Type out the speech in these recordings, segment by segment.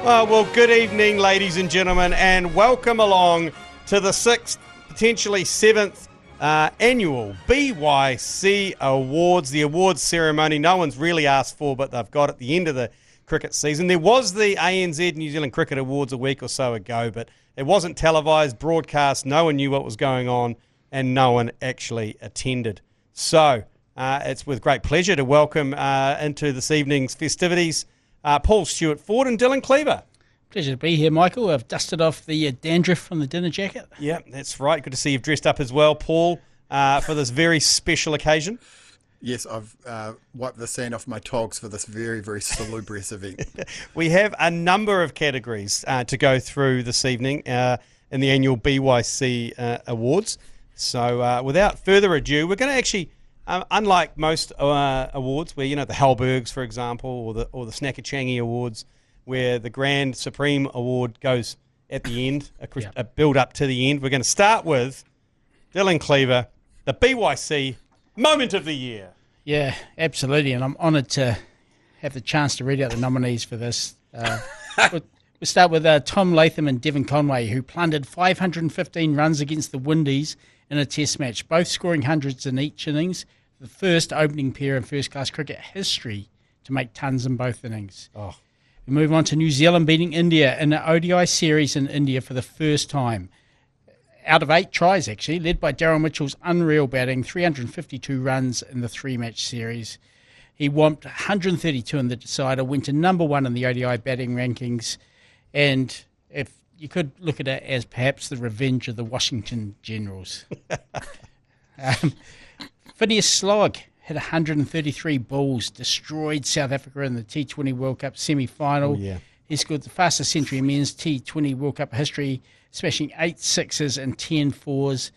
Well, good evening, ladies and gentlemen, and welcome along to the 6th, potentially 7th annual BYC Awards, the awards ceremony no one's really asked for, but they've got at the end of the cricket season. There was the ANZ New Zealand Cricket Awards a week or so ago, but it wasn't televised, broadcast, no one knew what was going on, and no one actually attended. So it's with great pleasure to welcome into this evening's festivities Paul Stuart Ford and Dylan Cleaver. Pleasure to be here, Michael. I've dusted off the dandruff from the dinner jacket. Yeah, that's right. Good to see you've dressed up as well, Paul, for this very special occasion. Yes, I've wiped the sand off my togs for this very, very salubrious event. We have a number of categories to go through this evening in the annual BYC Awards. So without further ado, we're going to actually, unlike most awards where, you know, the Halbergs, for example, or the Snackachangi Awards, where the Grand Supreme Award goes at the end, a build up to the end. We're going to start with Dylan Cleaver, the BYC Moment of the Year. Yeah, absolutely, and I'm honoured to have the chance to read out the nominees for this. We'll start with Tom Latham and Devon Conway, who plundered 515 runs against the Windies in a test match, both scoring hundreds in each innings, the first opening pair in first-class cricket history to make tons in both innings. Oh. We move on to New Zealand beating India in the ODI series in India for the first time. Out of 8 tries, actually, led by Daryl Mitchell's unreal batting, 352 runs in the 3-match series. He whomped 132 in the decider, went to number 1 in the ODI batting rankings, and if you could look at it as perhaps the revenge of the Washington Generals. Phineas Slog hit 133 balls, destroyed South Africa in the T20 World Cup semi-final. Oh, yeah. He scored the fastest century in men's T20 World Cup history, smashing 8 sixes and 10 fours.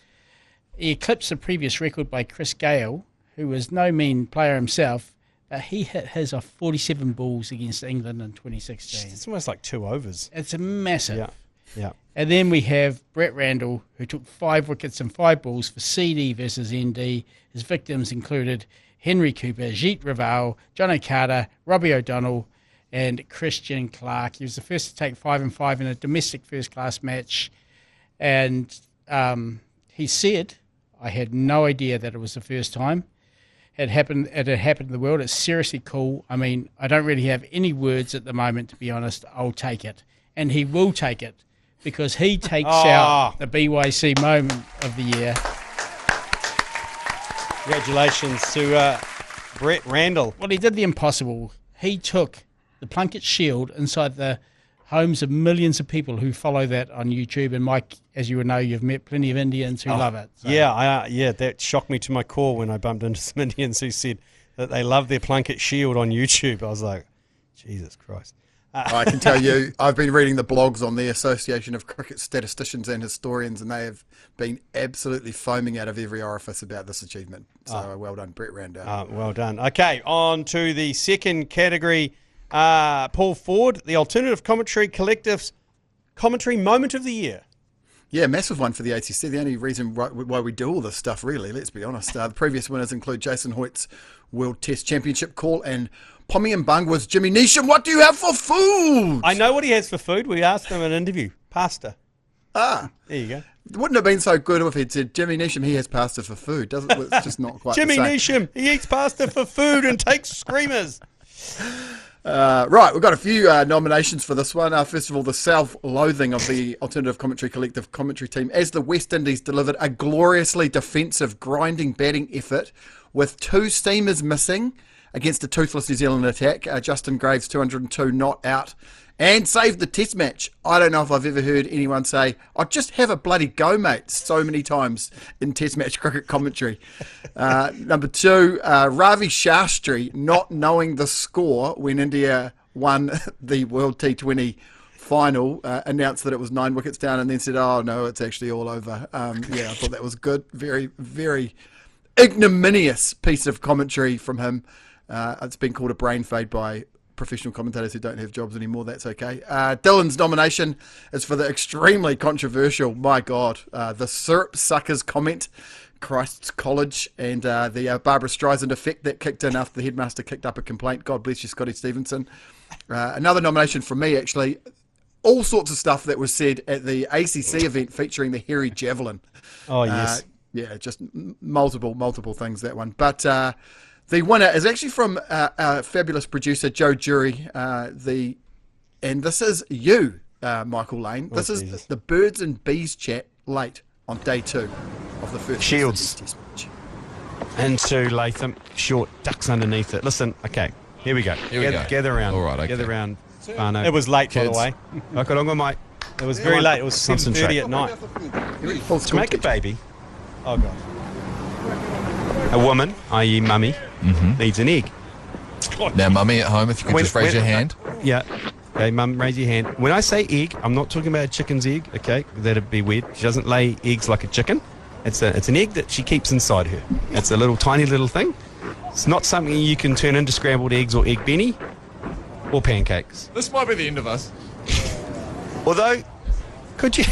He eclipsed the previous record by Chris Gale, who was no mean player himself, but he hit his off 47 balls against England in 2016. It's almost like 2 overs. It's a massive. Yeah. And then we have Brett Randall, who took 5 wickets and 5 balls for CD versus ND. His victims included Henry Cooper, Jeet Raval, John O'Carter, Robbie O'Donnell, and Christian Clark. He was the first to take 5 and 5 in a domestic first-class match. And he said, I had no idea that it was the first time it had happened in the world. It's seriously cool. I mean, I don't really have any words at the moment, to be honest. I'll take it. And he will take it because he takes out the BYC Moment of the Year. Congratulations to Brett Randall. Well, he did the impossible. He took the Plunket Shield inside the homes of millions of people who follow that on YouTube. And Mike, as you would know, you've met plenty of Indians who love it. So. Yeah, that shocked me to my core when I bumped into some Indians who said that they love their Plunket Shield on YouTube. I was like, Jesus Christ. I can tell you, I've been reading the blogs on the Association of Cricket Statisticians and Historians, and they have been absolutely foaming out of every orifice about this achievement. So well done, Brett Randall. Well done. Okay, on to the second category. Paul Ford, the Alternative Commentary Collective's Commentary Moment of the Year. Yeah, massive one for the ACC. The only reason why we do all this stuff, really, let's be honest. The previous winners include Jason Hoyt's World Test Championship call and Pommy and Bungwa's Jimmy Neesham. What do you have for food? I know what he has for food. We asked him in an interview. Pasta. There you go. It wouldn't have been so good if he'd said, Jimmy Neesham, he has pasta for food. It's just not quite Jimmy the same. Neesham, he eats pasta for food and takes screamers. Right, we've got a few nominations for this one. First of all, the self-loathing of the Alternative Commentary Collective commentary team as the West Indies delivered a gloriously defensive, grinding batting effort with 2 steamers missing against a toothless New Zealand attack. Justin Graves, 202 not out, and saved the test match. I don't know if I've ever heard anyone say, "I'll just have a bloody go, mate," so many times in test match cricket commentary. Number 2, Ravi Shastri not knowing the score when India won the World T20 final, announced that it was 9 wickets down and then said, "Oh no, it's actually all over." I thought that was good. Very, very ignominious piece of commentary from him. It's been called a brain fade by professional commentators who don't have jobs anymore, that's okay. Dylan's nomination is for the extremely controversial, my God, the syrup suckers comment, Christ's College, and the Barbara Streisand effect that kicked in after the headmaster kicked up a complaint. God bless you, Scotty Stevenson. Another nomination from me, actually. All sorts of stuff that was said at the ACC event featuring the hairy javelin. Oh, yes. Yeah, just multiple things, that one. But the winner is actually from our fabulous producer, Joe Jury. And this is you, Michael Lane. This is the Birds and Bees chat late on day 2 of the first Shields test match. into Latham, short, ducks underneath it. Listen, okay, here we go. Gather around. All right, okay. Gather around. It was late, by the way. Mate. It was very late. It was 7:30 at night. To make a baby, Oh, God. a woman, i.e. mummy, needs an egg. Now, mummy at home, if you could just raise your hand. Yeah. Okay, mum, raise your hand. When I say egg, I'm not talking about a chicken's egg, okay? That'd be weird. She doesn't lay eggs like a chicken. It's an egg that she keeps inside her. It's a tiny little thing. It's not something you can turn into scrambled eggs or egg benny or pancakes. This might be the end of us. Although, could you...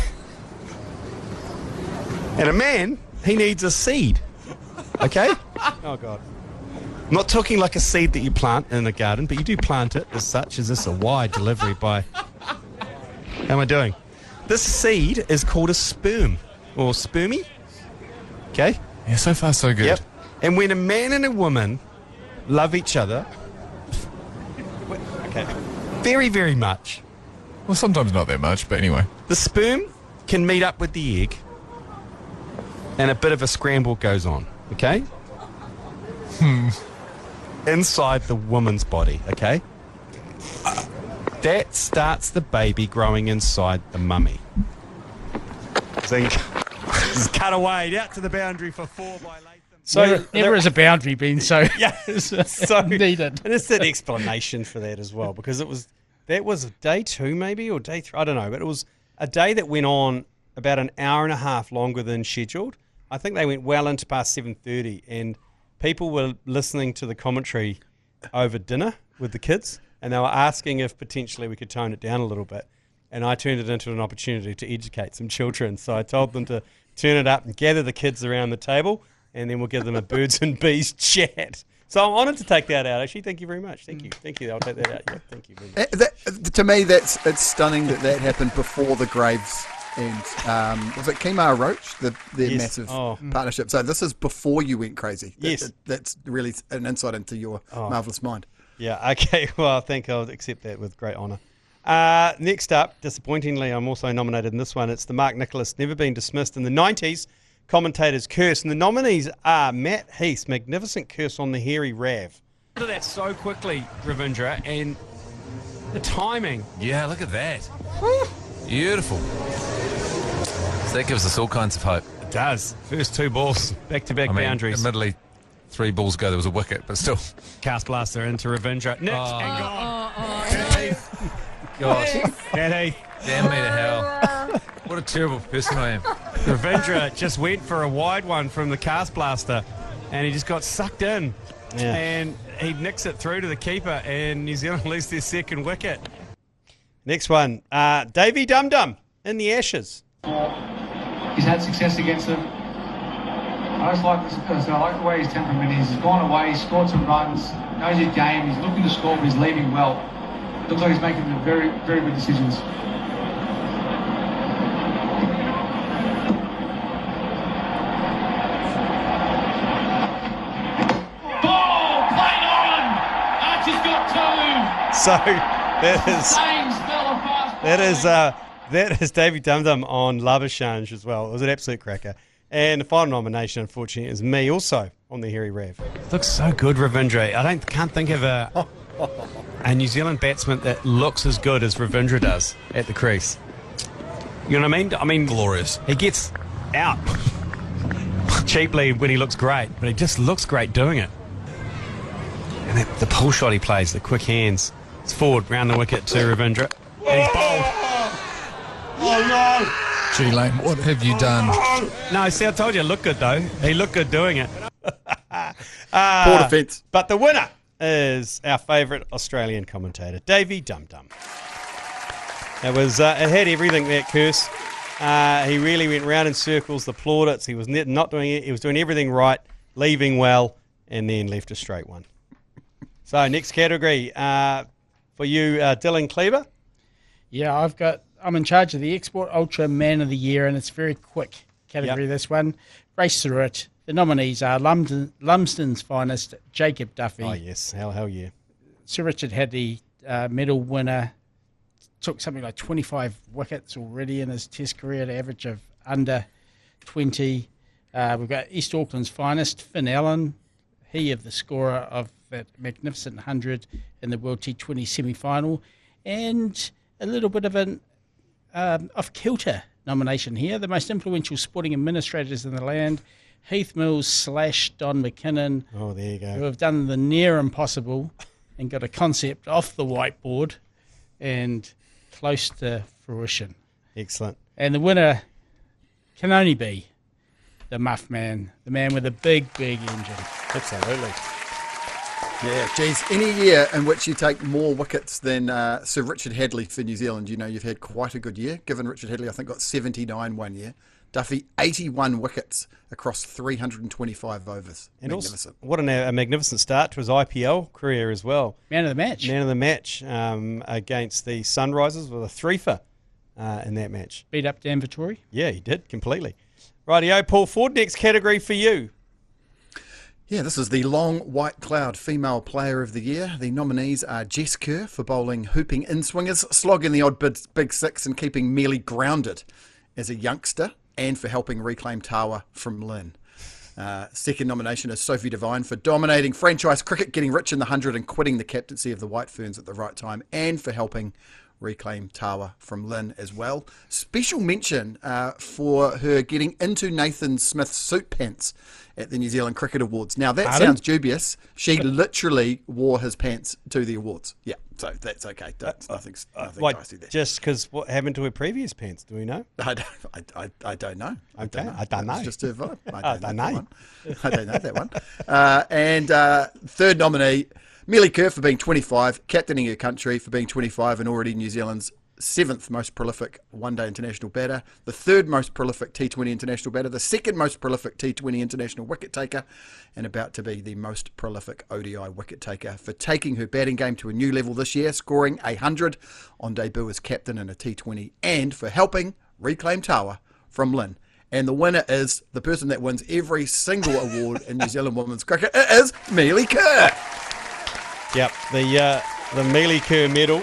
And a man, he needs a seed, okay? Oh, God. I'm not talking like a seed that you plant in a garden, but you do plant it as such. Is this a wide delivery by... How am I doing? This seed is called a sperm, or spermy, okay? Yeah, so far so good. Yep. And when a man and a woman love each other, okay, very, very much, Well, sometimes not that much, but anyway. the sperm can meet up with the egg, and a bit of a scramble goes on, okay? Inside the woman's body, okay? That starts the baby growing inside the mummy. Zing. Just cut away, out to the boundary for 4 by Latham. So never has a boundary been so so needed. And it's an explanation for that as well, because that was day 2 maybe, or day 3, I don't know, but it was a day that went on about an hour and a half longer than scheduled. I think they went well into past 7:30, and people were listening to the commentary over dinner with the kids, and they were asking if potentially we could tone it down a little bit. And I turned it into an opportunity to educate some children. So I told them to turn it up and gather the kids around the table, and then we'll give them a Birds and Bees chat. So I'm honoured to take that out, actually. Thank you very much. Thank you. I'll take that out. Yeah, thank you very much. To me, it's stunning that happened before the Graves and was it Kemar Roach, their Yes. massive partnership. So this is before you went crazy. Yes. That's really an insight into your marvellous mind. Yeah, okay. Well, I think I'll accept that with great honour. Next up, disappointingly, I'm also nominated in this one. It's the Mark Nicholas Never Been Dismissed in the 90s Commentator's Curse. And the nominees are Matt Heath's Magnificent Curse on the Hairy Rav. Look at that so quickly, Ravindra, and the timing. Yeah, look at that. Beautiful. So that gives us all kinds of hope. It does. First 2 balls, back-to-back boundaries. Admittedly, 3 balls ago there was a wicket, but still. Cast blaster into Ravindra. Nicked and gone. Gosh, Matt Heath. damn me to hell. What a terrible person I am. Ravindra just went for a wide one from the cast blaster, and he just got sucked in. Yeah. And he nicks it through to the keeper, and New Zealand lose their 2nd wicket. Next one, Davy Dum Dum in the Ashes. He's had success against them. I just like this because I like the way his temperament is. He's gone away, he's scored some runs, knows his game, he's looking to score, but he's leaving well. Looks like he's making very, very good decisions. Ball played on. Archer's got 2. So that is Davy Dum Dum on Labuschagne as well. It was an absolute cracker. And the final nomination, unfortunately, is me also on the Hairy Rav. Looks so good, Ravindra. I can't think of a New Zealand batsman that looks as good as Ravindra does at the crease. You know what I mean? I mean, Glorious. He gets out cheaply when he looks great, but he just looks great doing it. And the pull shot he plays, the quick hands. It's forward, round the wicket to Ravindra. And he's bowled. Oh, no! G Lane, what have you done? No, see, I told you, it looked good, though. He looked good doing it. Poor defence. But the winner is our favourite Australian commentator, Davy Dum Dum. It had everything, that curse. He really went round in circles, the plaudits. He was not doing it. He was doing everything right, leaving well, and then left a straight one. So next category for you, Dylan Cleaver. Yeah, I'm in charge of the Export Ultra Man of the Year, and it's a very quick category, this one. Race through it. The nominees are Lumsden's finest, Jacob Duffy. Oh, yes. Hell yeah. Sir Richard Hadley, medal winner, took something like 25 wickets already in his test career at an average of under 20. We've got East Auckland's finest, Finn Allen, he of the scorer of that magnificent 100 in the World T20 semi-final, and a little bit of an off-kilter nomination here. The most influential sporting administrators in the land, Heath Mills / Don McKinnon. Oh, there you go. Who have done the near impossible and got a concept off the whiteboard and close to fruition. Excellent. And the winner can only be the Muff Man, the man with a big, big engine. Absolutely. Yeah, geez, any year in which you take more wickets than Sir Richard Hadley for New Zealand, you know you've had quite a good year, given Richard Hadley, I think, got 79 one year. Duffy, 81 wickets across 325 overs. And magnificent. Also, what a magnificent start to his IPL career as well. Man of the match. Man of the match against the Sunrisers with a threefer in that match. Beat up Dan Vittori. Yeah, he did, completely. Rightio, Paul Ford, next category for you. Yeah, this is the Long White Cloud Female Player of the Year. The nominees are Jess Kerr for bowling hooping in-swingers, slogging the odd big six and keeping Mealy grounded as a youngster, and for helping reclaim Tawa from Lynn. Second nomination is Sophie Devine for dominating franchise cricket, getting rich in the 100 and quitting the captaincy of the White Ferns at the right time, and for helping reclaim Tawa from Lynn as well. Special mention for her getting into Nathan Smith's suit pants at the New Zealand Cricket Awards. Now, that sounds dubious. She literally wore his pants to the awards. Yeah, so that's okay. Nothing dicey there. Just because what happened to her previous pants, do we know? I don't know. I don't know. It's just her vibe. I don't know. I don't know that one. And third nominee, Mealy Kerr for being 25, captaining her country for being 25 and already New Zealand's 7th most prolific one-day international batter, the 3rd most prolific T20 international batter, the 2nd most prolific T20 international wicket taker, and about to be the most prolific ODI wicket taker for taking her batting game to a new level this year, scoring 100 on debut as captain in a T20, and for helping reclaim Tawa from Lynn. And the winner is the person that wins every single award in New Zealand women's cricket. It is Mealy Kerr. Yep, the Mealy Kerr medal,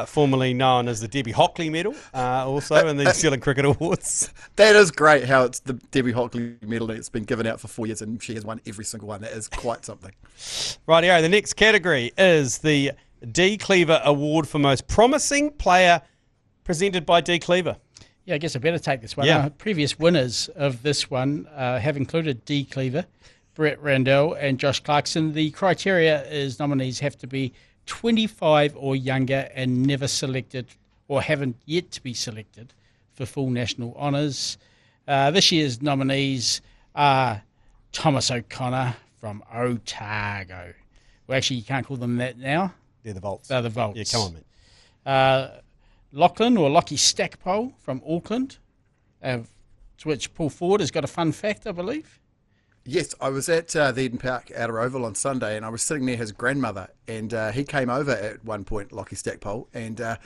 formerly known as the Debbie Hockley medal, also in the New Zealand Cricket Awards. That is great how it's the Debbie Hockley medal and it's been given out for 4 years and she has won every single one. That is quite something. Rightio, the next category is the D. Cleaver Award for Most Promising Player, presented by D. Cleaver. Yeah, I guess I better take this one. Yeah. Previous winners of this one have included D. Cleaver, Brett Randell and Josh Clarkson. The criteria is nominees have to be 25 or younger and never selected or haven't yet to be selected for full national honours. This year's nominees are Thomas O'Connor from Otago. Well, actually, you can't call them that now. They're the Volts. They're the Volts. Yeah, come on, man. Lachlan or Lockie Stackpole from Auckland, to which Paul Ford has got a fun fact, I believe. Yes, I was at the Eden Park Outer Oval on Sunday and I was sitting near his grandmother and he came over at one point, Lockie Stackpole, and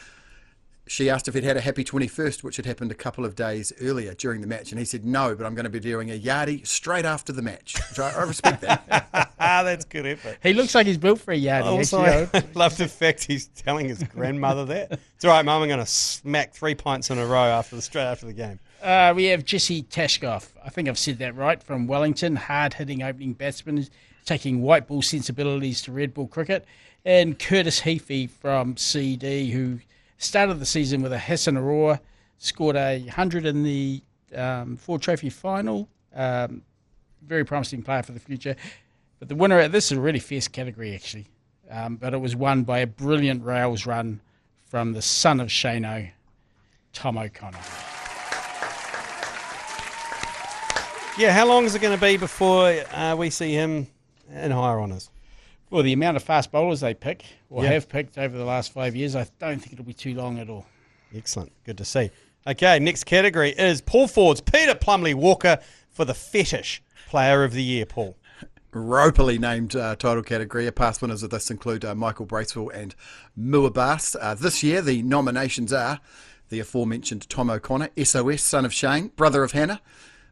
she asked if he'd had a happy 21st, which had happened a couple of days earlier during the match. And he said, no, but I'm going to be doing a yardie straight after the match. Which I respect that. That's good effort. He looks like he's built for a yardie. Also, I love the fact he's telling his grandmother that. It's all right, Mum, I'm going to smack 3 pints in a row straight after the game. We have Jesse Tashkoff, I think I've said that right, from Wellington, hard-hitting opening batsman, taking white ball sensibilities to red ball cricket, and Curtis Heafy from CD, who started the season with a Hassan Aroa, scored 100 in the Ford Trophy final. Very promising player for the future. But the winner, this is a really fierce category, actually. But it was won by a brilliant rails run from the son of Shano, Tom O'Connor. Yeah, how long is it going to be before we see him in higher honours? Well, the amount of fast bowlers they pick or Yeah. have picked over the last 5 years, I don't think it'll be too long at all. Excellent. Good to see. Okay, next category is Paul Ford's Peter Plumley-Walker for the Fetish Player of the Year, Paul. Ropily named title category. Past winners of this include Michael Bracewell and Muabas. This year, the nominations are the aforementioned Tom O'Connor, SOS, son of Shane, brother of Hannah,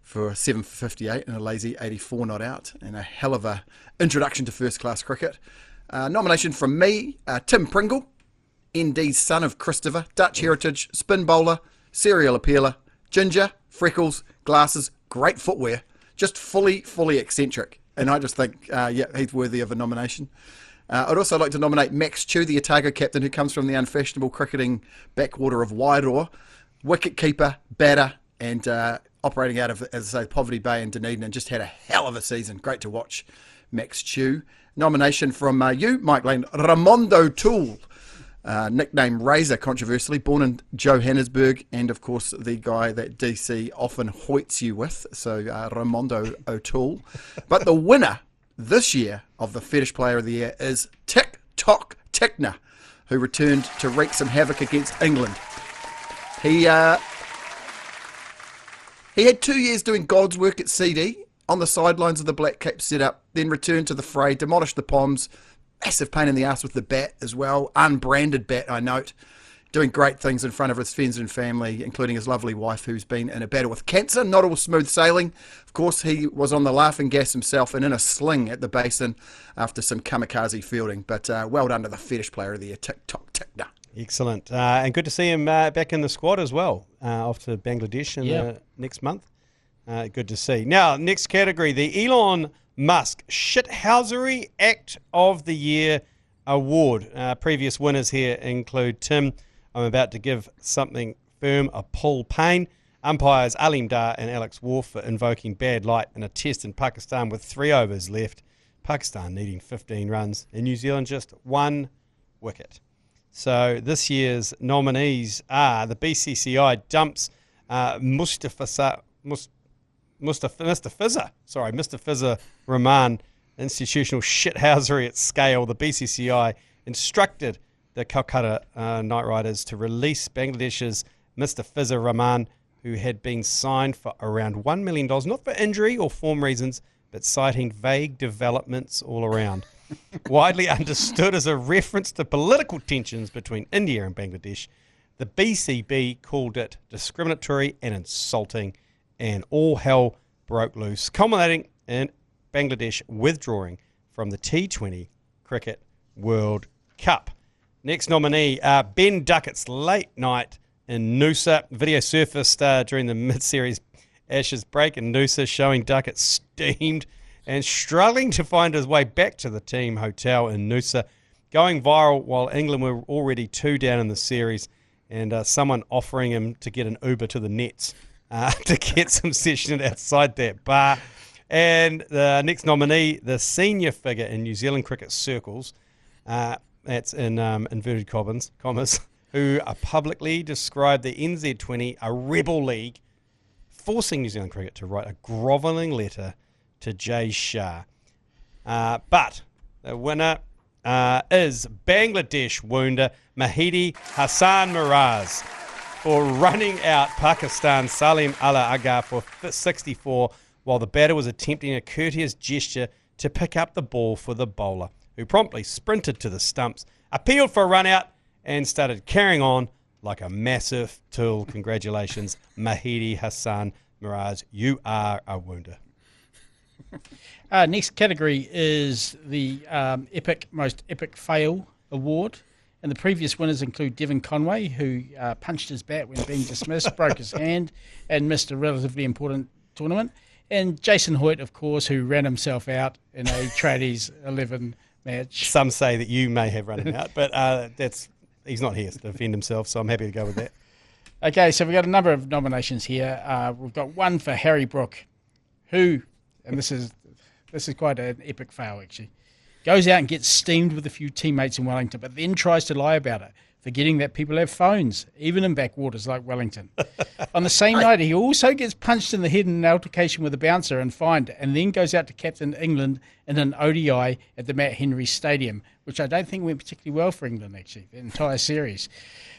for 7 for 58 and a lazy 84 not out, and a hell of a introduction to first-class cricket. Nomination from me, Tim Pringle, ND's son of Christopher, Dutch heritage, spin bowler, serial appealer, ginger, freckles, glasses, great footwear, just fully eccentric. And I just think, he's worthy of a nomination. I'd also like to nominate Max Chew, the Otago captain, who comes from the unfashionable cricketing backwater of Wairoa, wicket keeper, batter, and operating out of, as I say, Poverty Bay and Dunedin, and just had a hell of a season. Great to watch, Max Chew. Nomination from you, Mike Lane, Ramondo Toole, nickname Razor, controversially, born in Johannesburg, and of course the guy that DC often hoits you with, so Ramondo O'Toole. But the winner this year of the Fetish Player of the Year is TikTok Tickner, who returned to wreak some havoc against England. He had 2 years doing God's work at CD on the sidelines of the Black Cap setup, then returned to the fray, demolished the Poms. Massive pain in the ass with the bat as well. Unbranded bat, I note. Doing great things in front of his friends and family, including his lovely wife, who's been in a battle with cancer. Not all smooth sailing. Of course, he was on the laughing gas himself and in a sling at the basin after some kamikaze fielding. But well done to the Fetish Player of the Year, TikTok Tickner. Excellent. And good to see him back in the squad as well, off to Bangladesh in next month. Good to see. Now, next category, the Elon Musk Shithousery Act of the Year Award. Previous winners here include Tim, I'm about to give something firm a pull pain. Umpires Alim Dar and Alex Wolf for invoking bad light in a test in Pakistan with 3 overs left. Pakistan needing 15 runs and New Zealand just 1 wicket. So this year's nominees are the BCCI dumps Mr. Fizzer Rahman, institutional shithousery at scale. The BCCI instructed the Calcutta Knight Riders to release Bangladesh's Mr. Fizzer Rahman, who had been signed for around $1 million, not for injury or form reasons, but citing vague developments all around. Widely understood as a reference to political tensions between India and Bangladesh, the BCB called it discriminatory and insulting, and all hell broke loose, culminating in Bangladesh withdrawing from the T20 Cricket World Cup. Next nominee, Ben Duckett's late night in Noosa. Video surfaced during the mid-series Ashes break in Noosa, showing Duckett steamed and struggling to find his way back to the team hotel in Noosa, going viral while England were already 2 down in the series, and someone offering him to get an Uber to the nets to get some session outside that bar. And the next nominee, the senior figure in New Zealand cricket circles, that's in inverted commas, who publicly described the NZ20 a rebel league, forcing New Zealand cricket to write a grovelling letter to Jay Shah. But the winner is Bangladesh wounder Mahidi Hassan Miraz for running out Pakistan's Salim Allah Agha for 64 while the batter was attempting a courteous gesture to pick up the ball for the bowler, who promptly sprinted to the stumps, appealed for a run out, and started carrying on like a massive tool. Congratulations, Mahidi Hassan Miraz. You are a wounder. Next category is the Most Epic Fail Award. And the previous winners include Devon Conway, who punched his bat when being dismissed, broke his hand, and missed a relatively important tournament. And Jason Hoyt, of course, who ran himself out in a Tradies 11 match. Some say that you may have run him out, but he's not here to defend himself, so I'm happy to go with that. Okay, so we've got a number of nominations here. We've got one for Harry Brook, who, and this is quite an epic fail actually, goes out and gets steamed with a few teammates in Wellington, but then tries to lie about it. forgetting that people have phones, even in backwaters like Wellington. On the same night, he also gets punched in the head in an altercation with a bouncer and fined, and then goes out to captain England in an ODI at the Matt Henry Stadium, which I don't think went particularly well for England, actually, the entire series.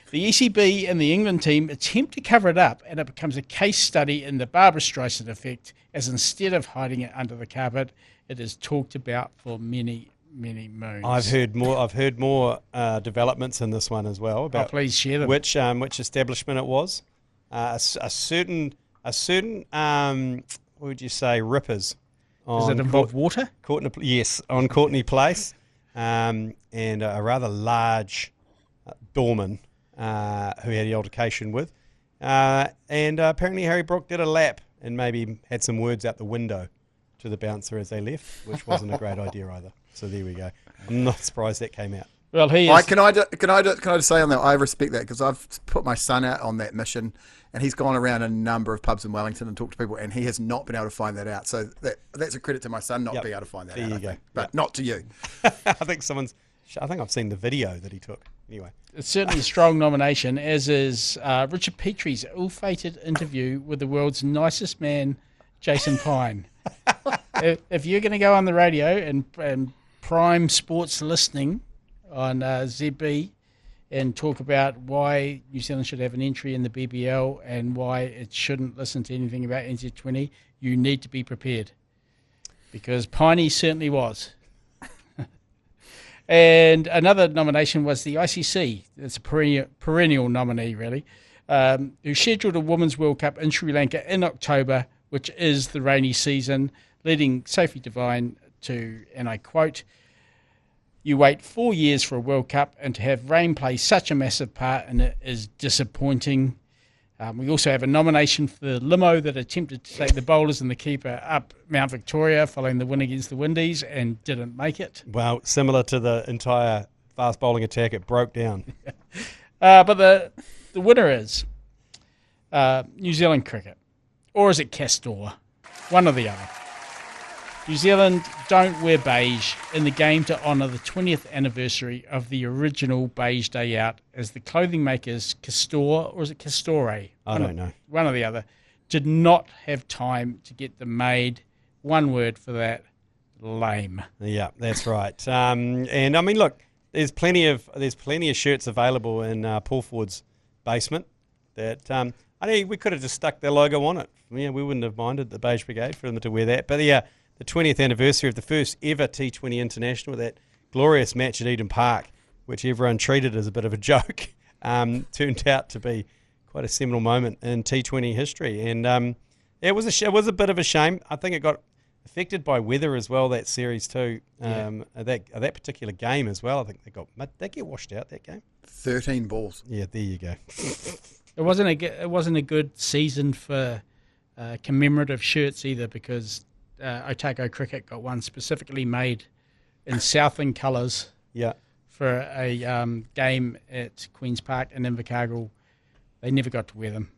The ECB and the England team attempt to cover it up, and it becomes a case study in the Barbra Streisand effect, as instead of hiding it under the carpet, it is talked about for many moons. I've heard more developments in this one as well about please share them. which establishment it was. A certain what would you say, rippers. Does it involve water? Yes, on Courtney Place, and a rather large doorman who had the altercation with, and apparently Harry Brook did a lap and maybe had some words out the window to the bouncer as they left, which wasn't a great idea either. So there we go. I'm not surprised that came out. Well, he is. Can I just say on that, I respect that, because I've put my son out on that mission, and he's gone around a number of pubs in Wellington and talked to people, and he has not been able to find that out. So that's a credit to my son not being able to find that out. There you go. But not to you. I think I've seen the video that he took. Anyway, It's certainly a strong nomination, as is Richard Petrie's ill-fated interview with the world's nicest man, Jason Pine. If you're going to go on the radio and prime sports listening on ZB and talk about why New Zealand should have an entry in the BBL and why it shouldn't listen to anything about NZ20, you need to be prepared, because Piney certainly was. And another nomination was the ICC. It's a perennial nominee, really, who scheduled a Women's World Cup in Sri Lanka in October, which is the rainy season, leading Sophie Devine to, and I quote, "You wait 4 years for a World Cup, and to have rain play such a massive part in it is disappointing." We also have a nomination for the limo that attempted to take the bowlers and the keeper up Mount Victoria following the win against the Windies and didn't make it. well, similar to the entire fast bowling attack, it broke down. But the winner is New Zealand cricket. Or is it Castor? One or the other. New Zealand don't wear beige in the game to honour the 20th anniversary of the original Beige Day Out, as the clothing makers Castor, or is it Castore? I don't know. One or the other, did not have time to get them made. One word for that: lame. Yeah, that's right. And I mean, look, there's plenty of shirts available in Paul Ford's basement that I think we could have just stuck their logo on it. Yeah, we wouldn't have minded, the Beige Brigade, for them to wear that. But yeah, the 20th anniversary of the first ever T20 International, that glorious match at Eden Park, which everyone treated as a bit of a joke, turned out to be quite a seminal moment in T20 history. And it was a bit of a shame. I think it got affected by weather as well, that series too. That particular game as well. I think they get washed out, that game. 13 balls. Yeah, there you go. It wasn't a good season for commemorative shirts either, because Otago Cricket got one specifically made in Southland colours Yeah. for a game at Queen's Park in Invercargill. They never got to wear them.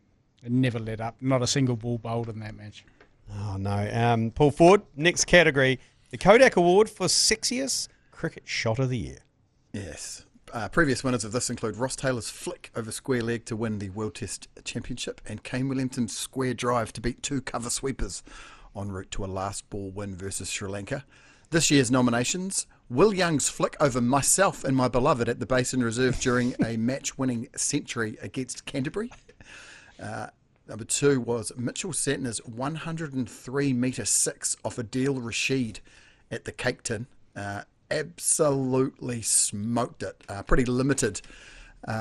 They never let up. Not a single ball bowled in that match. Oh, no. Paul Ford, next category, the Kodak Award for Sexiest Cricket Shot of the Year. Yes. Previous winners of this include Ross Taylor's flick over square leg to win the World Test Championship, and Kane Williamson's square drive to beat two cover sweepers en route to a last ball win versus Sri Lanka. This year's nominations: Will Young's flick over myself and my beloved at the Basin Reserve during a match-winning century against Canterbury. Number 2 was Mitchell Santner's 103-metre 6 off Adil Rashid at the Cake Tin. Absolutely smoked it. Pretty limited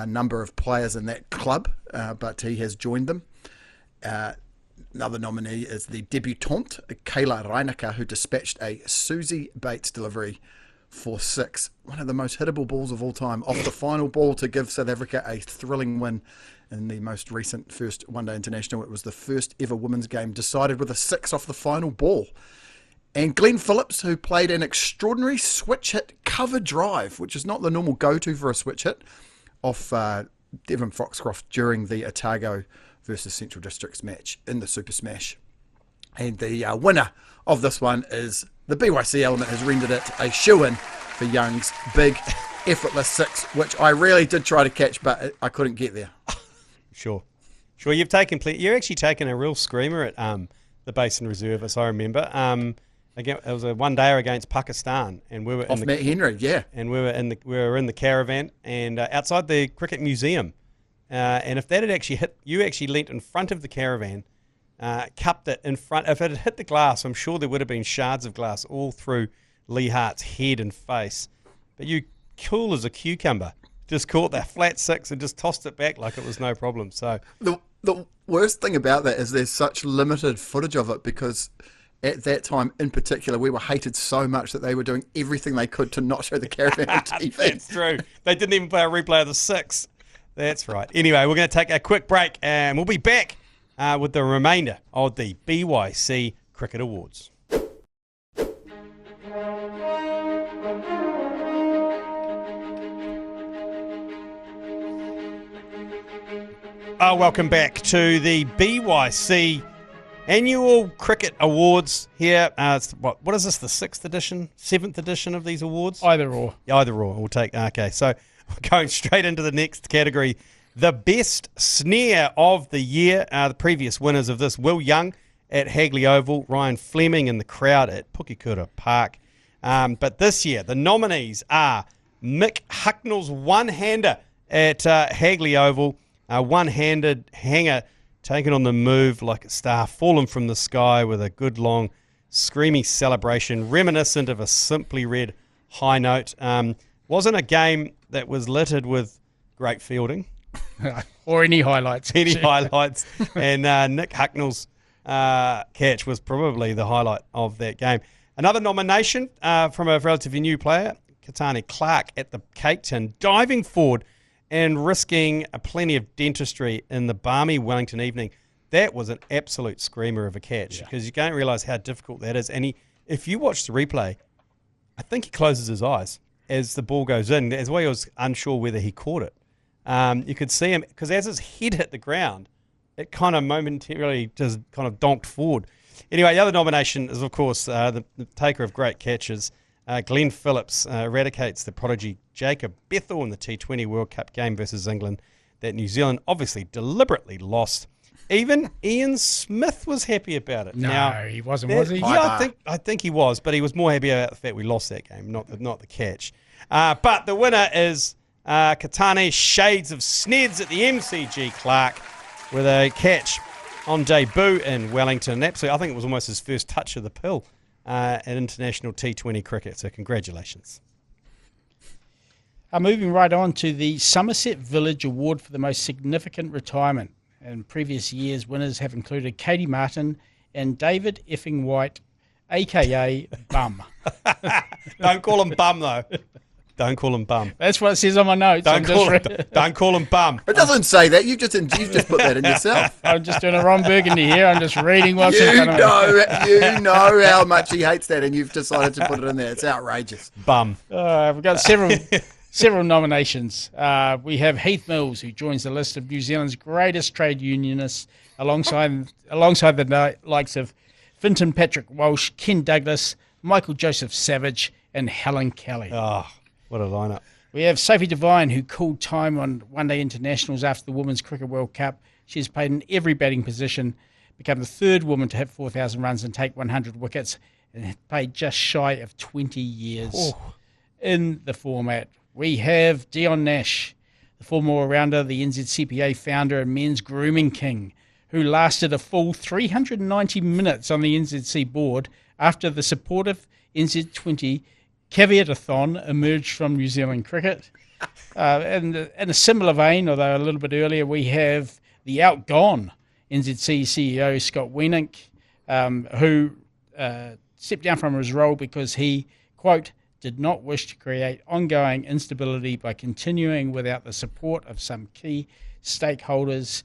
number of players in that club, but he has joined them. Another nominee is the debutante, Kayla Reineke, who dispatched a Susie Bates delivery for 6. One of the most hittable balls of all time, off the final ball to give South Africa a thrilling win in the most recent first one-day international. It was the first ever women's game decided with a 6 off the final ball. And Glenn Phillips, who played an extraordinary switch hit cover drive, which is not the normal go-to for a switch hit, off Devon Foxcroft during the Otago versus Central Districts match in the Super Smash. And the winner of this one is the BYC Element, has rendered it a shoo-in for Young's big effortless 6, which I really did try to catch, but I couldn't get there. Sure. You've you're actually taken a real screamer at the Basin Reserve, as I remember. Again, it was a one-dayer against Pakistan, and we were Off Matt Henry, yeah. and we were in the caravan and outside the cricket museum. And if that had actually hit, you actually leant in front of the caravan, cupped it in front. If it had hit the glass, I'm sure there would have been shards of glass all through Lee Hart's head and face. But you, cool as a cucumber, just caught that flat 6 and just tossed it back like it was no problem. So The worst thing about that is there's such limited footage of it, because at that time in particular we were hated so much that they were doing everything they could to not show the caravan on TV. That's true. They didn't even play a replay of the 6. That's right. Anyway, we're going to take a quick break and we'll be back with the remainder of the BYC Cricket Awards. Welcome back to the BYC Annual Cricket Awards here. What is this, the 6th edition, 7th edition of these awards? Either or. Either or. We'll take. Okay, so we're going straight into the next category. The best snare of the year. The previous winners of this: Will Young at Hagley Oval, Ryan Fleming in the crowd at Pukekura Park. But this year, the nominees are Mick Hucknall's one-hander at Hagley Oval, a one-handed hanger taken on the move like a star, fallen from the sky with a good long screamy celebration, reminiscent of a Simply Red high note. Wasn't a game that was littered with great fielding. Or any highlights. And Nick Hucknall's catch was probably the highlight of that game. Another nomination from a relatively new player, Katani Clark at the Cape Town, diving forward and risking plenty of dentistry in the balmy Wellington evening. That was an absolute screamer of a catch, because you don't realise how difficult that is. And if you watch the replay, I think he closes his eyes as the ball goes in, as well. He was unsure whether he caught it. You could see him, because as his head hit the ground, it kind of momentarily just kind of donked forward. Anyway, the other nomination is, of course, the taker of great catches. Glenn Phillips eradicates the prodigy Jacob Bethel in the T20 World Cup game versus England that New Zealand obviously deliberately lost. Even Ian Smith was happy about it. No, he wasn't, was he? Yeah, I think he was, but he was more happy about the fact we lost that game, not the catch. But the winner is Katane Shades of Sneds at the MCG Clark with a catch on debut in Wellington. Absolutely, I think it was almost his first touch of the pill at international T20 cricket, so congratulations. Moving right on to the Summerset Village Award for the most significant retirement. In previous years, winners have included Katie Martin and David Effing White, a.k.a. Bum. Don't call him Bum, though. Don't call him Bum. That's what it says on my notes. Don't call him Bum. It doesn't say that. You've just put that in yourself. I'm just doing a Ron Burgundy here. I'm just reading what's in front of me. You know how much he hates that, and you've decided to put it in there. It's outrageous. Bum. We've got several nominations. We have Heath Mills, who joins the list of New Zealand's greatest trade unionists, alongside the likes of Finton Patrick Walsh, Ken Douglas, Michael Joseph Savage, and Helen Kelly. Oh, what a lineup. We have Sophie Devine, who called time on one-day internationals after the Women's Cricket World Cup. She's played in every batting position, become the third woman to hit 4,000 runs and take 100 wickets, and played just shy of 20 years in the format. We have Dion Nash, the former all-rounder, the NZCPA founder and men's grooming king, who lasted a full 390 minutes on the NZC board after the supportive NZ20 Caveat-a-thon emerged from New Zealand cricket. And in a similar vein, although a little bit earlier, we have the outgone NZC CEO Scott Wienink, who stepped down from his role because he, quote, did not wish to create ongoing instability by continuing without the support of some key stakeholders.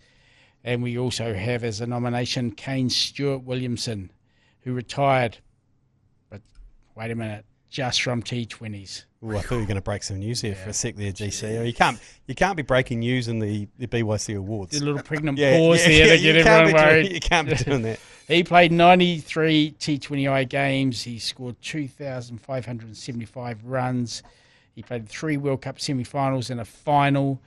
And we also have as a nomination Kane Stewart Williamson, who retired, but wait a minute, just from T20s. Ooh, I thought you were going to break some news here for a sec there, GC. You can't be breaking news in the BYC Awards. Did a little pregnant pause there to get everyone worried. You can't be doing that. He played 93 T20I games. He scored 2,575 runs. He played 3 World Cup semi-finals and a final.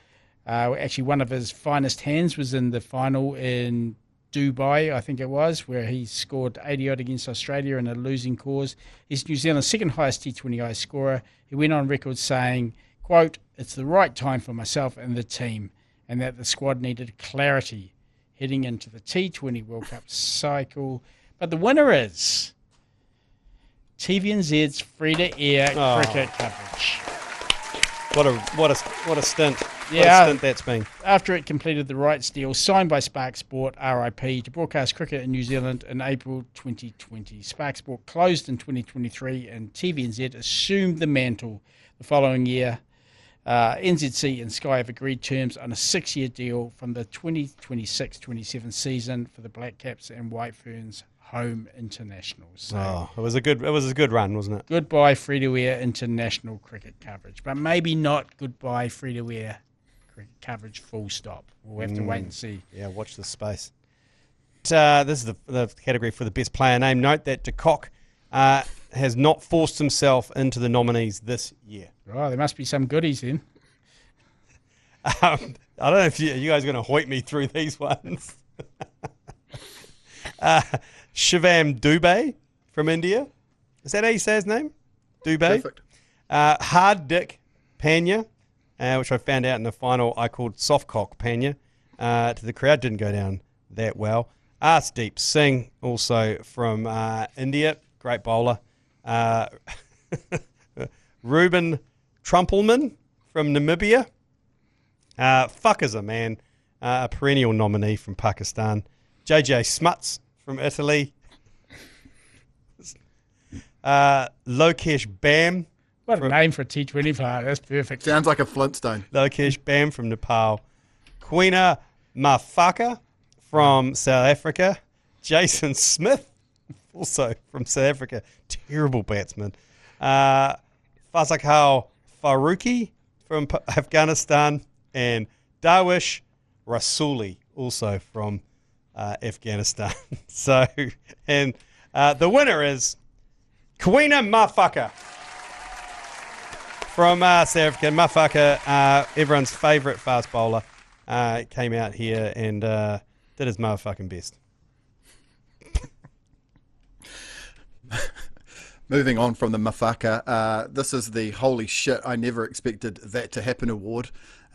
Actually, one of his finest hands was in the final in Dubai, I think it was, where he scored 80-odd against Australia in a losing cause. He's New Zealand's second highest T20I scorer. He went on record saying, quote, "It's the right time for myself and the team, and that the squad needed clarity heading into the T20 World Cup cycle." But the winner is TVNZ's free-to-air cricket coverage. What a stint. Yeah, what a stint that's been. After it completed the rights deal signed by Spark Sport, RIP, to broadcast cricket in New Zealand in April 2020. Spark Sport closed in 2023 and TVNZ assumed the mantle the following year. NZC and Sky have agreed terms on a 6-year deal from the 2026-27 season for the Black Caps and White Ferns home internationals. So It was a good run, wasn't it? goodbye free-to-air international cricket coverage, but maybe not goodbye free-to-air cricket coverage full stop. We'll have to wait and see. Yeah, watch this space. This is the category for the best player name. Note that de Kock has not forced himself into the nominees this year. Oh, there must be some goodies then. I don't know if you guys are going to hoit me through these ones. Shivam Dubey from India. Is that how you say his name? Dubey. Perfect. Hard Dick Panya, which I found out in the final I called Soft Cock Panya. To the crowd, didn't go down that well. Arsdeep Singh, also from India, great bowler. Ruben Trumpelman from Namibia. Fuck is a man, a perennial nominee from Pakistan. JJ Smuts from Italy. Lokesh Bam. What a name for a T20 player. That's perfect. Sounds like a Flintstone. Lokesh Bam from Nepal. Queena Mafaka from South Africa. Jason Smith, also from South Africa. Terrible batsman. Fazakhal Faruqi from Afghanistan. And Darwish Rasuli, also from Afghanistan. And the winner is Queena Mafaka from South Africa. Mafaka, everyone's favourite fast bowler, came out here and did his motherfucking best. Moving on from the Mafaka, this is the holy shit, I never expected that to happen award.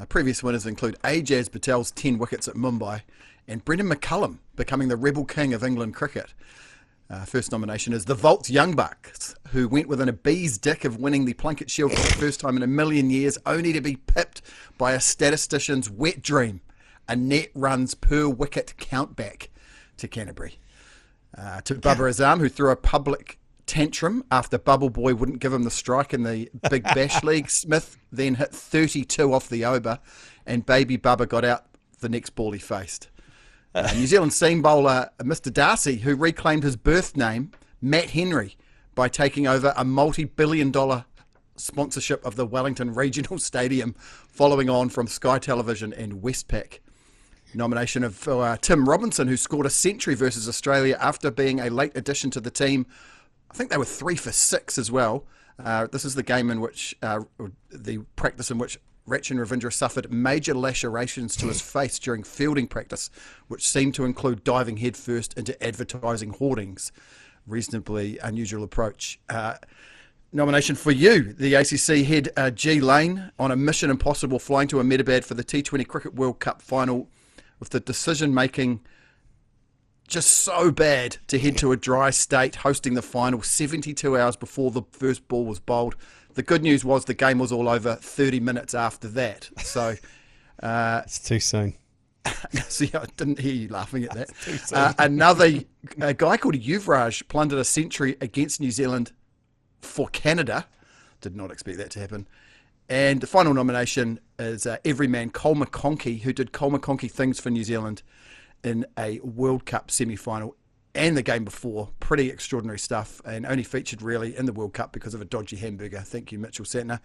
Previous winners include Ajaz Patel's 10 wickets at Mumbai and Brendan McCullum becoming the rebel king of England cricket. First nomination is the Volts Young Bucks, who went within a bee's dick of winning the Plunket Shield for the first time in a million years, only to be pipped by a statistician's wet dream, a net runs per wicket countback to Canterbury. To Babar Azam, who threw a public tantrum after Bubble Boy wouldn't give him the strike in the Big Bash League. Smith then hit 32 off the over, and Baby Bubba got out the next ball he faced. New Zealand seam bowler Mr. Darcy, who reclaimed his birth name, Matt Henry, by taking over a multi-billion-dollar sponsorship of the Wellington Regional Stadium, following on from Sky Television and Westpac. Nomination of Tim Robinson, who scored a century versus Australia after being a late addition to the team. I think they were 3 for 6 as well. This is the game in which, the practice in which Rachin Ravindra suffered major lacerations to his face during fielding practice, which seemed to include diving headfirst into advertising hoardings. Reasonably unusual approach. Nomination for you, the ACC Head G Lane, on a Mission Impossible flying to Ahmedabad for the T20 Cricket World Cup final, with the decision-making just so bad to head to a dry state, hosting the final 72 hours before the first ball was bowled. The good news was the game was all over 30 minutes after that. So It's too soon. See, I didn't hear you laughing at that. A guy called Yuvraj plundered a century against New Zealand for Canada. Did not expect that to happen. And the final nomination is everyman Cole McConkey, who did Cole McConkey things for New Zealand in a World Cup semi-final and the game before. Pretty extraordinary stuff, and only featured really in the World Cup because of a dodgy hamburger. Thank you, Mitchell Santner.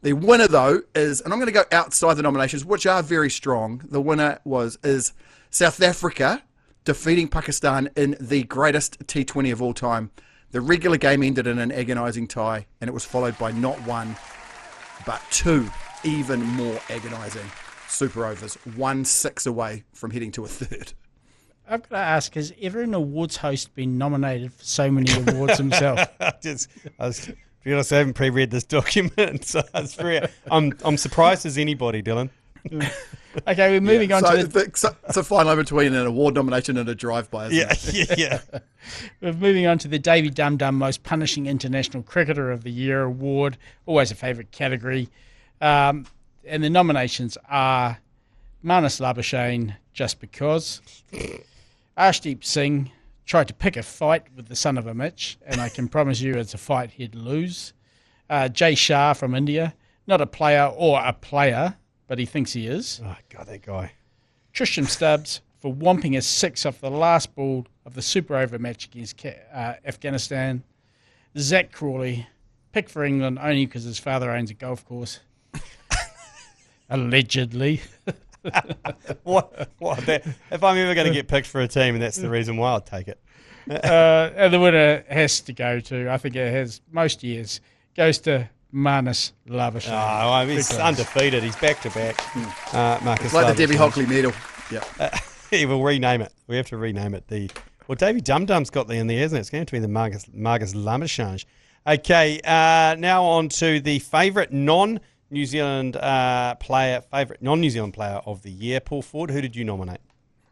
The winner, though, is, and I'm going to go outside the nominations, which are very strong. The winner is South Africa defeating Pakistan in the greatest T20 of all time. The regular game ended in an agonising tie, and it was followed by not one, but 2 even more agonising super overs, 1-6 away from heading to a third. I've got to ask, has ever an awards host been nominated for so many awards himself? I haven't pre-read this document, so I'm surprised as anybody, Dylan. Okay, we're moving on to it's a fine line between an award nomination and a drive-by. Yeah. We're moving on to the Davy Dum Dum Most Punishing International Cricketer of the Year award. Always a favourite category. And the nominations are Marnus Labuschagne, just because. Arshdeep Singh tried to pick a fight with the son of a Mitch, and I can promise you it's a fight he'd lose. Jay Shah from India, not a player or a player, but he thinks he is. Oh, God, that guy. Trisham Stubbs for whomping a 6 off the last ball of the super over match against Afghanistan. Zach Crawley, picked for England only because his father owns a golf course. Allegedly. What if I'm ever going to get picked for a team and that's the reason why, I'll take it. And the winner has to go to, I think it has most years, goes to Marnus Labuschagne. Oh, he's undefeated. He's back-to-back. Marcus Like Labuschagne. the Debbie Hockley medal. Yep. Yeah, we'll rename it. We have to rename it. Davy Dum Dum's got the in there, isn't it? It's going to be the Marcus Labuschagne. Okay, now on to the favourite non-New Zealand player of the year. Paul Ford, who did you nominate?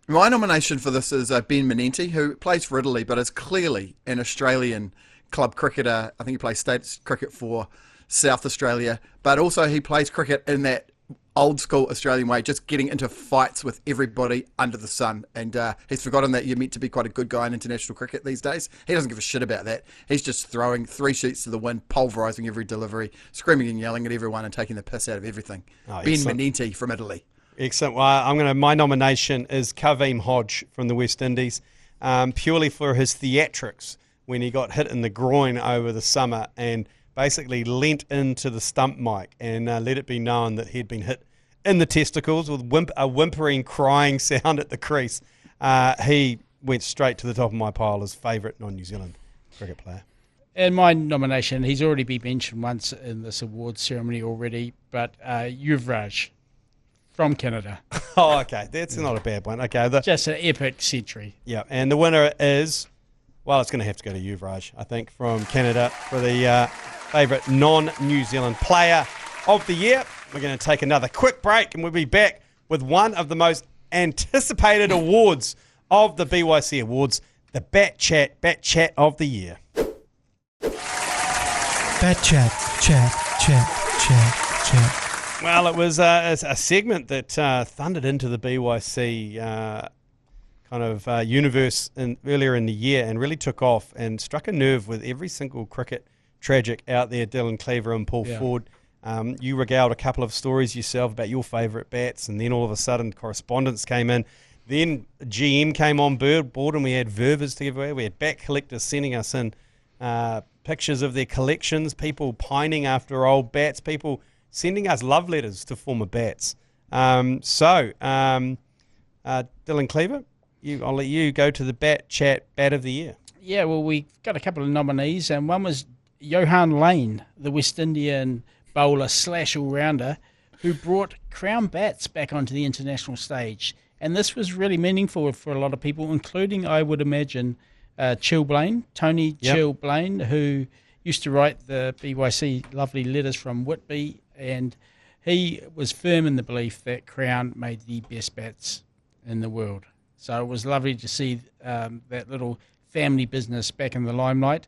My nomination for this is Ben Menenti, who plays for Italy, but is clearly an Australian club cricketer. I think he plays state cricket for South Australia, but also he plays cricket in that old school Australian way, just getting into fights with everybody under the sun. And he's forgotten that you're meant to be quite a good guy in international cricket these days. He doesn't give a shit about that. He's just throwing 3 sheets to the wind, pulverising every delivery, screaming and yelling at everyone and taking the piss out of everything. Ben Menenti from Italy. Excellent. Well, my nomination is Kaveem Hodge from the West Indies, purely for his theatrics when he got hit in the groin over the summer and basically leant into the stump mic and let it be known that he'd been hit in the testicles with a whimpering, crying sound at the crease. He went straight to the top of my pile as favourite non-New Zealand cricket player. And my nomination, he's already been mentioned once in this awards ceremony already, but Yuvraj from Canada. Oh, okay. That's not a bad one. Okay. Just an epic century. Yeah, and the winner is, well, it's going to have to go to Yuvraj, I think, from Canada for the favourite non-New Zealand player of the year. We're going to take another quick break and we'll be back with one of the most anticipated awards of the BYC Awards, the Bat Chat of the year. Bat Chat. Well, it was a segment that thundered into the BYC universe earlier in the year and really took off and struck a nerve with every single cricket tragic out there, Dylan Cleaver and Paul Ford. You regaled a couple of stories yourself about your favourite bats, and then all of a sudden correspondence came in. Then GM came on board and we had Ververs to give away. We had bat collectors sending us in pictures of their collections, people pining after old bats, people sending us love letters to former bats. Dylan Cleaver, I'll let you go to the Bat Chat Bat of the Year. Yeah, well, we got a couple of nominees, and one was Johan Lane, the West Indian bowler / all-rounder, who brought Crown bats back onto the international stage. And this was really meaningful for a lot of people, including, I would imagine, Chill Blaine, Tony Chill Blaine, who used to write the BYC lovely letters from Whitby, and he was firm in the belief that Crown made the best bats in the world. So it was lovely to see that little family business back in the limelight.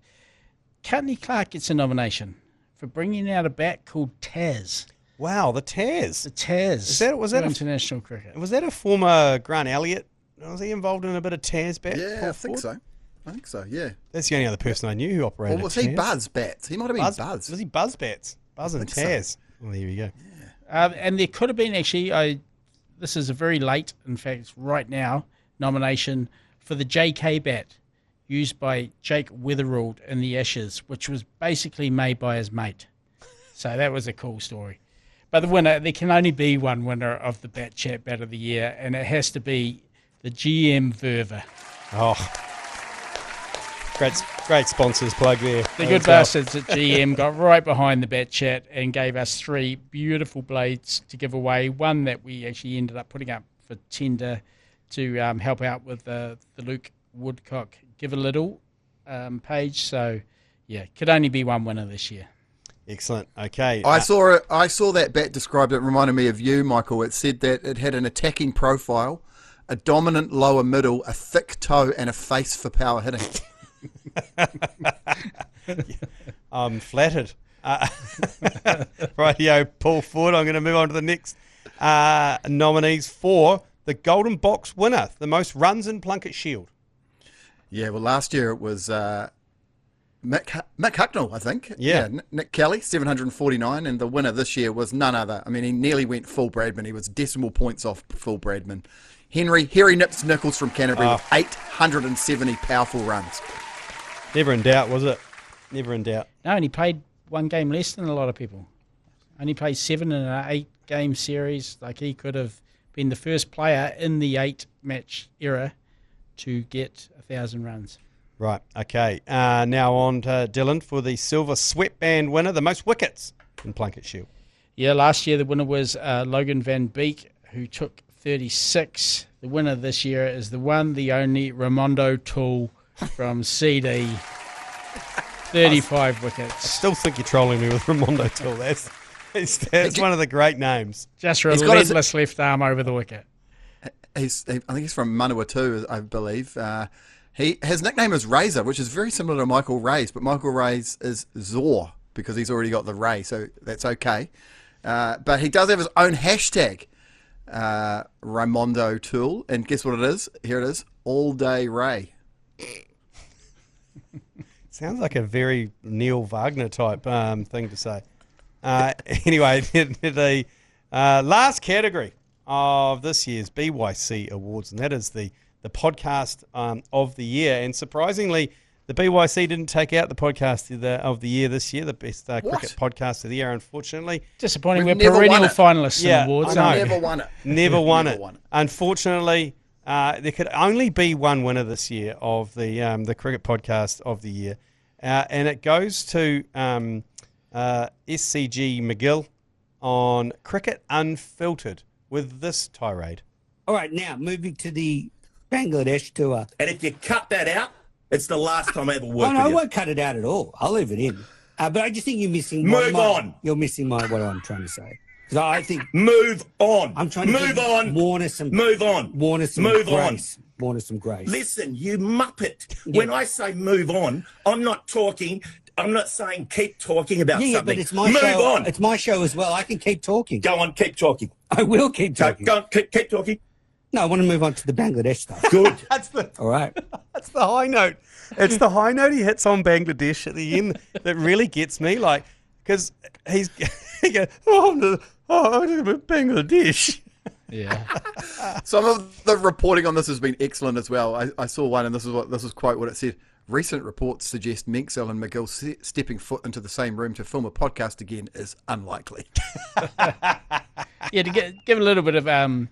Courtney Clark gets a nomination for bringing out a bat called Taz. Wow, the Taz. The Taz. Was that international cricket? Was that a former Grant Elliott? Was he involved in a bit of Taz bat? Yeah, I think so, yeah. That's the only other person I knew who operated. Or was Taz. he Buzz Bats? He might have been Buzz. Was he Buzz Bats? Buzz and Taz. So. Well, there we go. Yeah. And there could have been actually, this is a very late, in fact, right now, nomination for the JK bat used by Jake Weatherald in the Ashes, which was basically made by his mate. So that was a cool story. But the winner, there can only be one winner of the Bat Chat Bat of the Year, and it has to be the GM Verver. Oh, Great sponsors plug there. The good bastards at GM got right behind the bat chat and gave us 3 beautiful blades to give away. One that we actually ended up putting up for tender to help out with the Luke Woodcock Give a Little page. So, yeah, could only be one winner this year. Excellent. Okay. I saw that bat described. It reminded me of you, Michael. It said that it had an attacking profile, a dominant lower middle, a thick toe, and a face for power hitting. I'm flattered. Rightio, Paul Ford. I'm going to move on to the next nominees for the Golden Box winner, the most runs in Plunket Shield. Yeah, well, last year it was Mick Hucknall, I think. Yeah. Nick Kelly, 749, and the winner this year was none other. I mean, he nearly went full Bradman. He was decimal points off full Bradman. Harry Nips Nichols from Canterbury with 870 powerful runs. Never in doubt, was it? Never in doubt. No, and he played one game less than a lot of people. Only played 7 in an 8-game series. Like, he could have been the first player in the 8-match era to get 1,000 runs. Right, okay. Now on to Dylan for the Silver Sweatband winner, the most wickets in Plunket Shield. Yeah, last year the winner was Logan Van Beek, who took 36. The winner this year is the one, the only Raimondo Toole from CD. 35 wickets. Still think you're trolling me with Raimondo Toole. That's one of the great names. Just relentless left arm over the wicket. I think he's from Manawatu, I believe. His nickname is Razor, which is very similar to Michael Ray's, but Michael Ray's is Zor because he's already got the Ray, so that's okay. But he does have his own hashtag, Raimondo Toole, and guess what it is? Here it is, All Day Ray. Sounds like a very Neil Wagner type thing to say. Anyway, the last category of this year's BYC Awards, and that is the podcast of the year. And surprisingly, the BYC didn't take out the podcast of the year this year, the best cricket podcast of the year, unfortunately. Disappointing. We're perennial finalists in awards. I never won it. Never won it. Unfortunately, there could only be one winner this year of the cricket podcast of the year. And it goes to SCG McGill on Cricket Unfiltered with this tirade. All right, now moving to the Bangladesh tour. And if you cut that out, it's the last time I ever worked with I you. won't cut it out at all. I'll leave it in. But I just think you're missing... Move on. You're missing what I'm trying to say. Because I think... Move on. I'm trying to move on. Warner some... Move on. Warner some move grace. on. Warner some grace. Listen, you muppet. Yeah. When I say move on, I'm not talking... I'm not saying keep talking about something. But it's my move show. on. It's my show as well. I can keep talking. Go on, keep talking. I will keep talking. Go on, keep talking. No, I want to move on to the Bangladesh stuff. Good. All right. That's the high note. It's the high note he hits on Bangladesh at the end that really gets me. Like, because he goes, Bangladesh. Yeah. Some of the reporting on this has been excellent as well. I saw one, and this is quote what it said. Recent reports suggest Menksell and McGill stepping foot into the same room to film a podcast again is unlikely. Yeah, to give a little bit of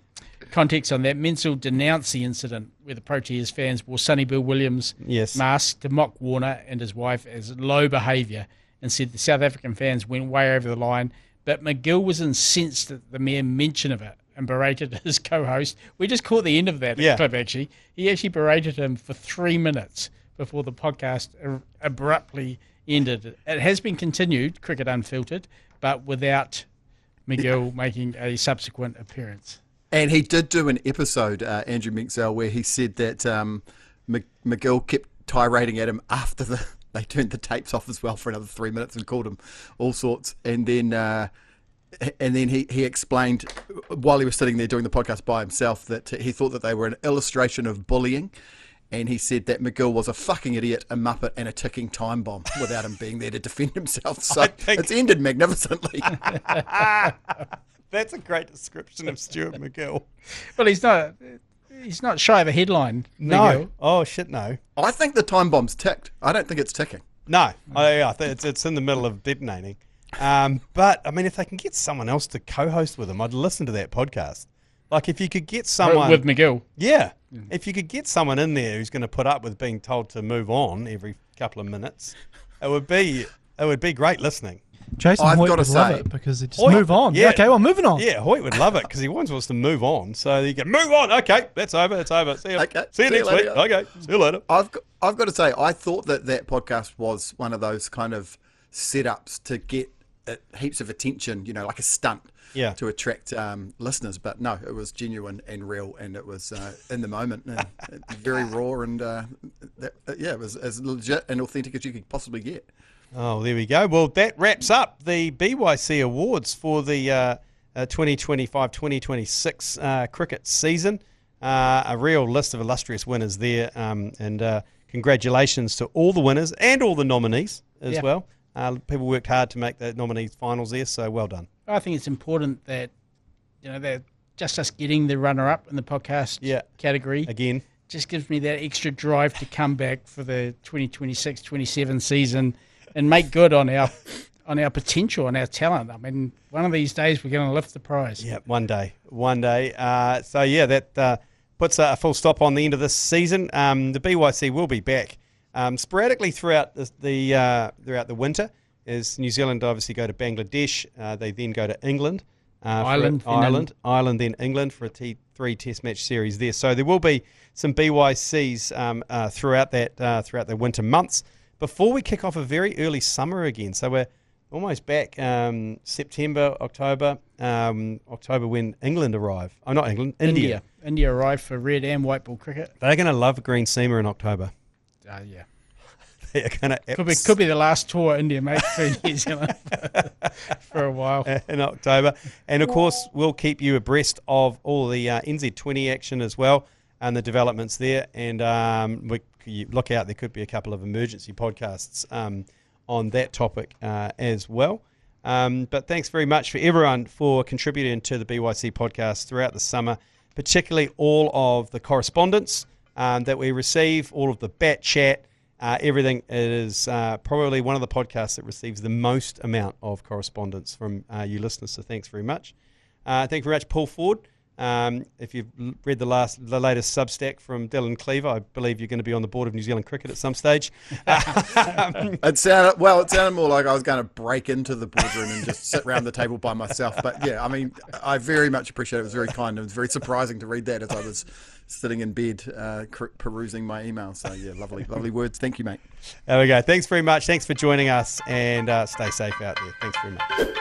context on that, Menksell denounced the incident where the Proteas fans wore Sonny Bill Williams' mask to mock Warner and his wife as low behaviour and said the South African fans went way over the line. But McGill was incensed at the mere mention of it and berated his co-host. We just caught the end of that clip, actually. He actually berated him for 3 minutes before the podcast abruptly ended. It has been continued, Cricket Unfiltered, but without McGill making a subsequent appearance. And he did do an episode, Andrew Menksell, where he said that McGill kept tirading at him after they turned the tapes off as well for another 3 minutes and called him all sorts. And then he explained while he was sitting there doing the podcast by himself that he thought that they were an illustration of bullying. And he said that McGill was a fucking idiot, a muppet, and a ticking time bomb without him being there to defend himself. So it's ended magnificently. That's a great description of Stuart McGill. Well, he's not shy of a headline. No. McGill. Oh, shit, no. I think the time bomb's ticked. I don't think it's ticking. No. I think it's in the middle of detonating. But, I mean, if they can get someone else to co-host with him, I'd listen to that podcast. Like, if you could get someone... With McGill. Yeah. If you could get someone in there who's going to put up with being told to move on every couple of minutes, it would be great listening. Jason I've Hoyt gotta would love say- it because it just Hoyt, move on. yeah. Okay, well, moving on. Yeah, Hoyt would love it because he always wants to move on. So you can move on. Okay, that's over. It's over. See you, Okay, see you see you next week. later. Okay, see you later. I've got to say, I thought that podcast was one of those kind of setups to get heaps of attention, like a stunt, to attract listeners. But no, it was genuine and real, and it was in the moment, and very raw, and it was as legit and authentic as you could possibly get. Oh, there we go. Well, that wraps up the BYC Awards for the 2025-2026 cricket season. A real list of illustrious winners there, and congratulations to all the winners and all the nominees as well. People worked hard to make the nominees finals there, so well done. I think it's important that, they're just us getting the runner-up in the podcast category. Again. Just gives me that extra drive to come back for the 2026-27 season and make good on our potential and our talent. I mean, one of these days we're going to lift the prize. Yeah, one day. That puts a full stop on the end of this season. The BYC will be back sporadically throughout the winter, as New Zealand obviously go to Bangladesh. They then go to England, Ireland, then England for a three Test match series there. So there will be some BYCs throughout the winter months before we kick off a very early summer again. So we're almost back September, October when England arrive. Oh, not England, India. India arrive for red and white ball cricket. They're going to love green seamer in October. Yeah. They're going to could be the last tour India makes for New Zealand for a while in October. And of course, we'll keep you abreast of all the NZ20 action as well and the developments there. And you look out, there could be a couple of emergency podcasts on that topic as well. But thanks very much for everyone for contributing to the BYC podcast throughout the summer, particularly all of the correspondence that we receive, all of the bat chat, everything. It is probably one of the podcasts that receives the most amount of correspondence from you listeners, so thanks very much. Thank you very much, Paul Ford. If you've read the latest Substack from Dylan Cleaver, I believe you're going to be on the board of New Zealand Cricket at some stage. It sounded more like I was going to break into the boardroom and just sit around the table by myself. But yeah, I mean, I very much appreciate it. It was very kind. It was very surprising to read that as I was sitting in bed perusing my email. So yeah, lovely words. Thank you, mate. There we go. Thanks very much. Thanks for joining us, and stay safe out there. Thanks very much.